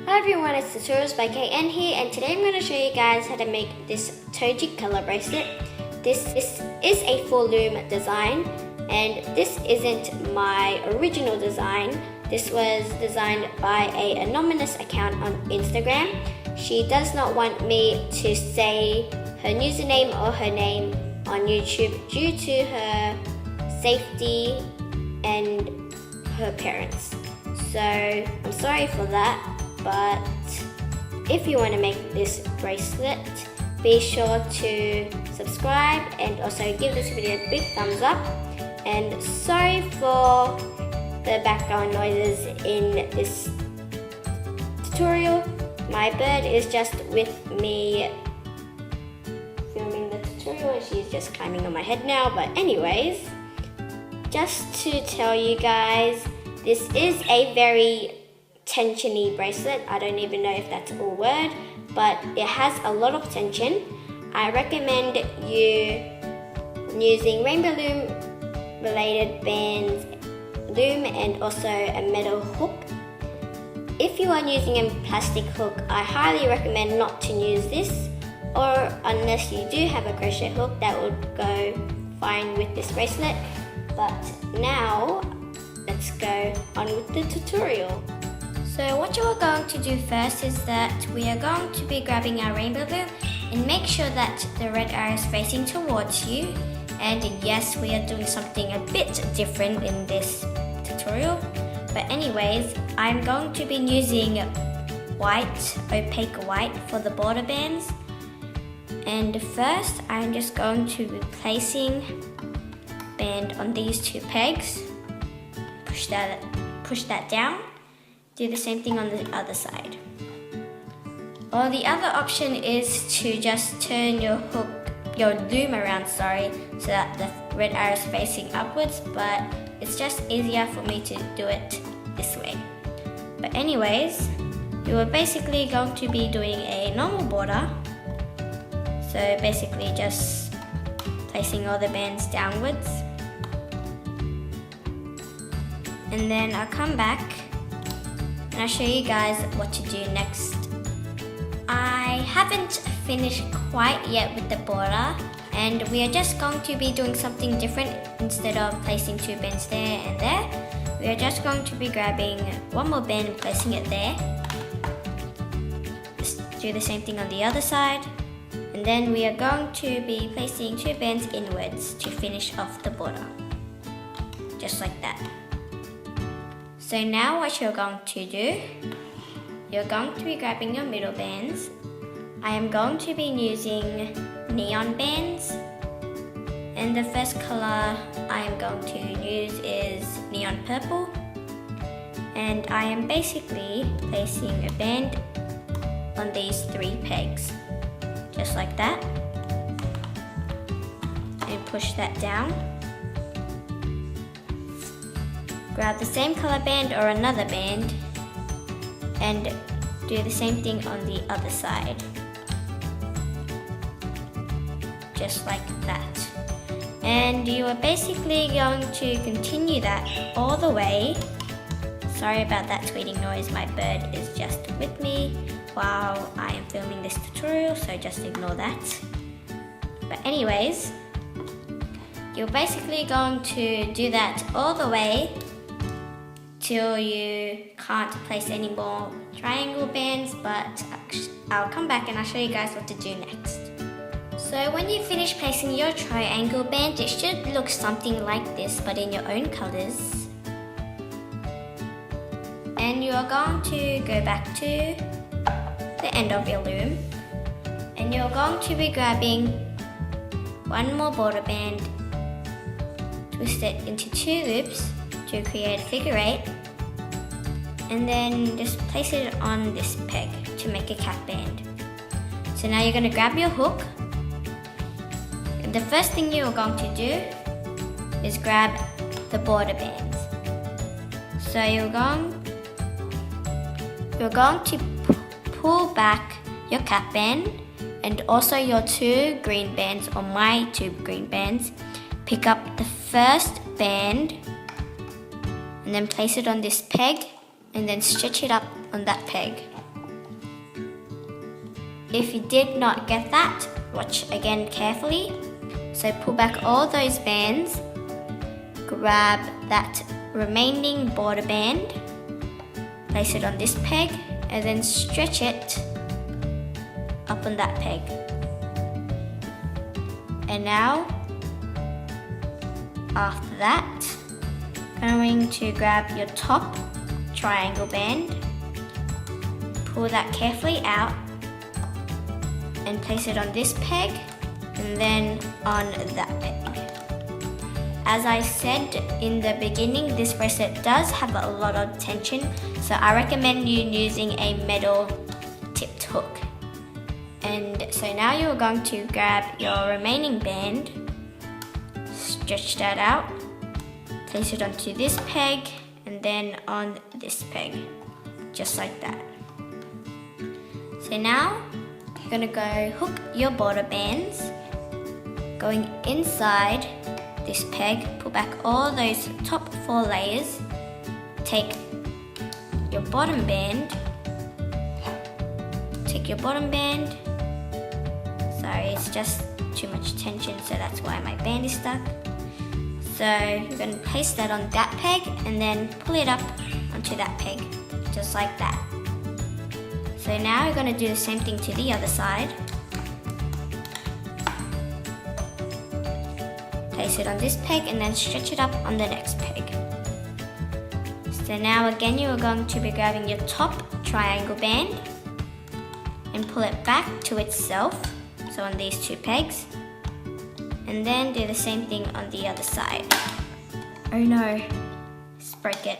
Hi everyone, it's Tutorials by KN here, and today I'm going to show you guys how to make this Togikella bracelet. This is a full loom design, and this isn't my original design. This was designed by an anonymous account on Instagram. She does not want me to say her username or her name on YouTube due to her safety and her parents. So I'm sorry for that, but if you want to make this bracelet, be sure to subscribe and also give this video a big thumbs up. And sorry for the background noises in this tutorial. My bird is just with me filming the tutorial and she's just climbing on my head now. But anyways, just to tell you guys, this is a very tensiony bracelet. I don't even know if that's a word, but it has a lot of tension. I recommend you using rainbow loom related bands, loom, and also a metal hook. If you are using a plastic hook, I highly recommend not to use this, or unless you do have a crochet hook, that would go fine with this bracelet. But now let's go on with the tutorial. So what you are going to do first is that we are going to be grabbing our rainbow loom and make sure that the red arrow is facing towards you. And yes, we are doing something a bit different in this tutorial. But anyways, I'm going to be using white, opaque white for the border bands. And first, I'm just going to be placing band on these two pegs. Push that down. Do the same thing on the other side. Or the other option is to just turn your loom around, so that the red arrow is facing upwards, but it's just easier for me to do it this way. But anyways, you are basically going to be doing a normal border. So basically just placing all the bands downwards. And then I'll come back and I'll show you guys what to do next. I haven't finished quite yet with the border, and we are just going to be doing something different. Instead of placing two bands there and there, we are just going to be grabbing one more band and placing it there. Just do the same thing on the other side, and then we are going to be placing two bands inwards to finish off the border, just like that. So now what you're going to do, you're going to be grabbing your middle bands. I am going to be using neon bands, and the first color I am going to use is neon purple. And I am basically placing a band on these three pegs, just like that, and push that down. Grab the same color band or another band and do the same thing on the other side, just like that. And you are basically going to continue that all the way. Sorry about that tweeting noise, my bird is just with me while I am filming this tutorial, so just ignore that. But anyways, you're basically going to do that all the way till you can't place any more triangle bands, but I'll come back and I'll show you guys what to do next. So when you finish placing your triangle band, it should look something like this, but in your own colors. And you are going to go back to the end of your loom, and you're going to be grabbing one more border band, twist it into two loops to create a figure 8, and then just place it on this peg to make a cap band. So now you're going to grab your hook, and the first thing you're going to do is grab the border bands. So you're going to pull back your cap band and also your two green bands, or my two green bands. Pick up the first band and then place it on this peg and then stretch it up on that peg. If you did not get that, watch again carefully. So pull back all those bands, grab that remaining border band, place it on this peg, and then stretch it up on that peg. And now, after that, going to grab your top triangle band, pull that carefully out, and place it on this peg, and then on that peg. As I said in the beginning, this bracelet does have a lot of tension, so I recommend you using a metal tipped hook. And so now you're going to grab your remaining band, stretch that out, place it onto this peg, and then on this peg, just like that. So now you're going to go hook your border bands, going inside this peg, pull back all those top 4 layers, take your bottom band, sorry, it's just too much tension, so that's why my band is stuck. So you're going to place that on that peg and then pull it up onto that peg, just like that. So now you're going to do the same thing to the other side. Place it on this peg and then stretch it up on the next peg. So now again you are going to be grabbing your top triangle band and pull it back to itself, so on these 2 pegs, and then do the same thing on the other side. Oh no, just broke it.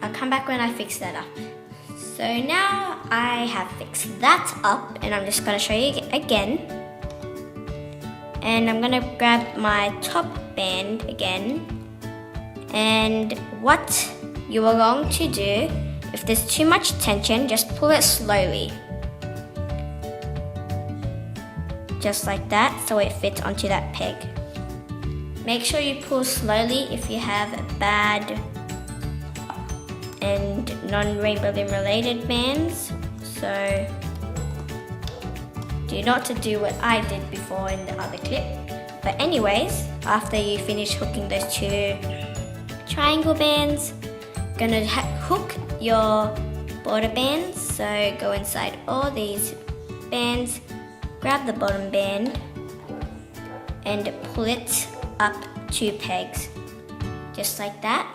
I'll come back when I fix that up. So now I have fixed that up, and I'm just going to show you again. And I'm going to grab my top band again, and what you are going to do, if there's too much tension, just pull it slowly, just like that, so it fits onto that peg. Make sure you pull slowly if you have bad and non-rainbow loom related bands. So do not to do what I did before in the other clip. But anyways, after you finish hooking those 2 triangle bands, gonna hook your border bands. So go inside all these bands, grab the bottom band and pull it up 2 pegs, just like that,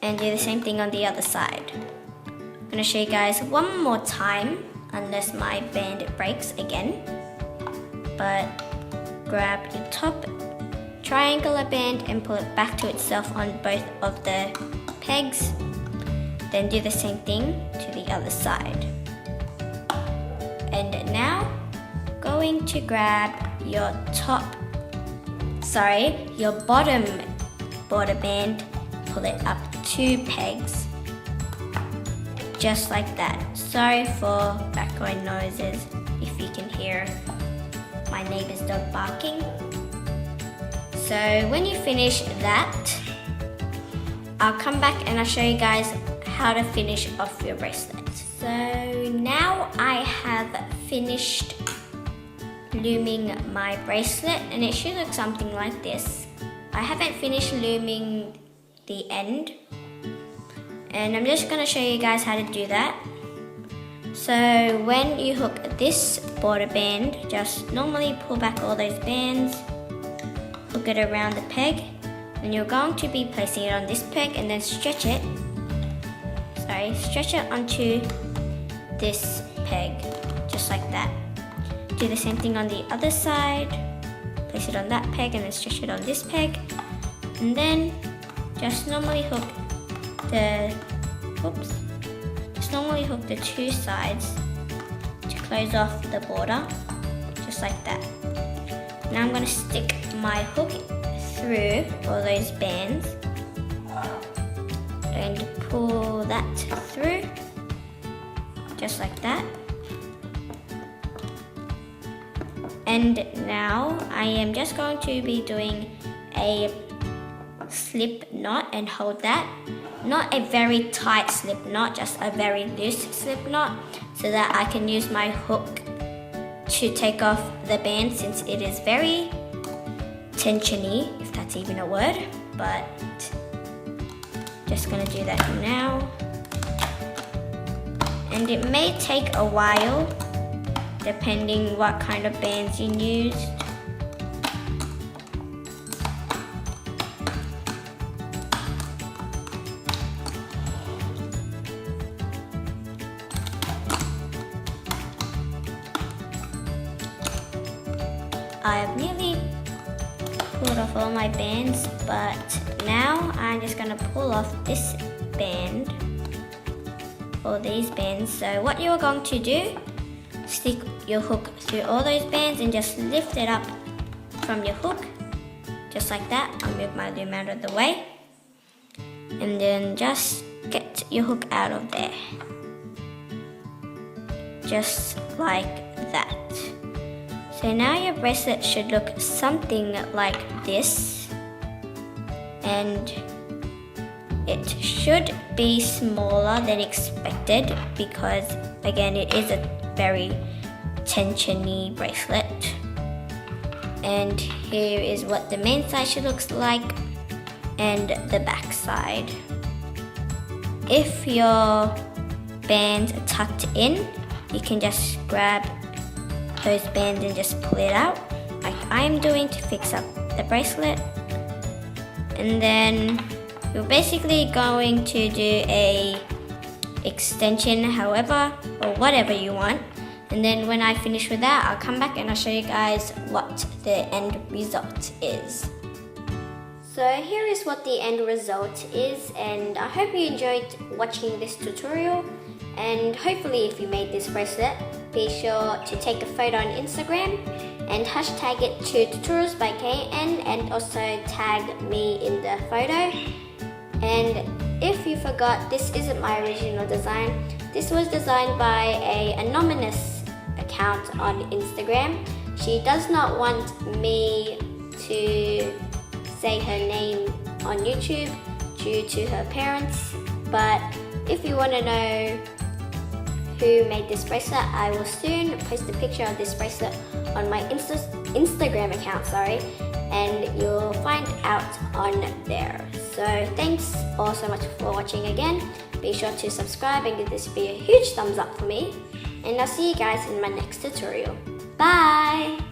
and do the same thing on the other side. I'm gonna show you guys one more time, unless my band breaks again. But grab your top triangular band and pull it back to itself on both of the pegs. Then do the same thing to the other side. And now, going to grab your bottom border band, pull it up 2 pegs, just like that. Sorry for background noises if you can hear my neighbor's dog barking. So when you finish that, I'll come back and I'll show you guys how to finish off your bracelet. So now I have finished looming my bracelet, and it should look something like this. I haven't finished looming the end, and I'm just going to show you guys how to do that. So when you hook this border band, just normally pull back all those bands, hook it around the peg, and you're going to be placing it on this peg and then stretch it onto this peg, just like that. Do the same thing on the other side, place it on that peg and then stretch it on this peg, and then just normally hook the 2 sides to close off the border, just like that. Now I'm going to stick my hook through all those bands and pull that through, just like that. And now I am just going to be doing a slip knot and hold that, not a very tight slip knot, just a very loose slip knot, so that I can use my hook to take off the band, since it is very tensiony, if that's even a word. But just gonna do that now. And it may take a while depending what kind of bands you use. I've nearly pulled off all my bands, but now I'm just gonna pull off this band, or these bands. So what you're going to do, stick your hook through all those bands and just lift it up from your hook, just like that. I'll move my loom out of the way, and then just get your hook out of there, just like that. So now your bracelet should look something like this, and it should be smaller than expected because, again, it is a very tensiony bracelet. And here is what the main side should look like, and the back side. If your band's tucked in, you can just grab those bands and just pull it out, like I am doing, to fix up the bracelet. And then you're basically going to do a extension, however or whatever you want. And then when I finish with that, I'll come back and I'll show you guys what the end result is. So here is what the end result is, and I hope you enjoyed watching this tutorial. And hopefully if you made this bracelet, be sure to take a photo on Instagram and hashtag it to tutorials by KN, and also tag me in the photo. And if you forgot, this isn't my original design. This was designed by an anonymous account on Instagram. She does not want me to say her name on YouTube due to her parents, but if you want to know who made this bracelet, I will soon post a picture of this bracelet on my Instagram account, and you'll find out on there. So thanks all so much for watching again. Be sure to subscribe and give this video a huge thumbs up for me, and I'll see you guys in my next tutorial. Bye!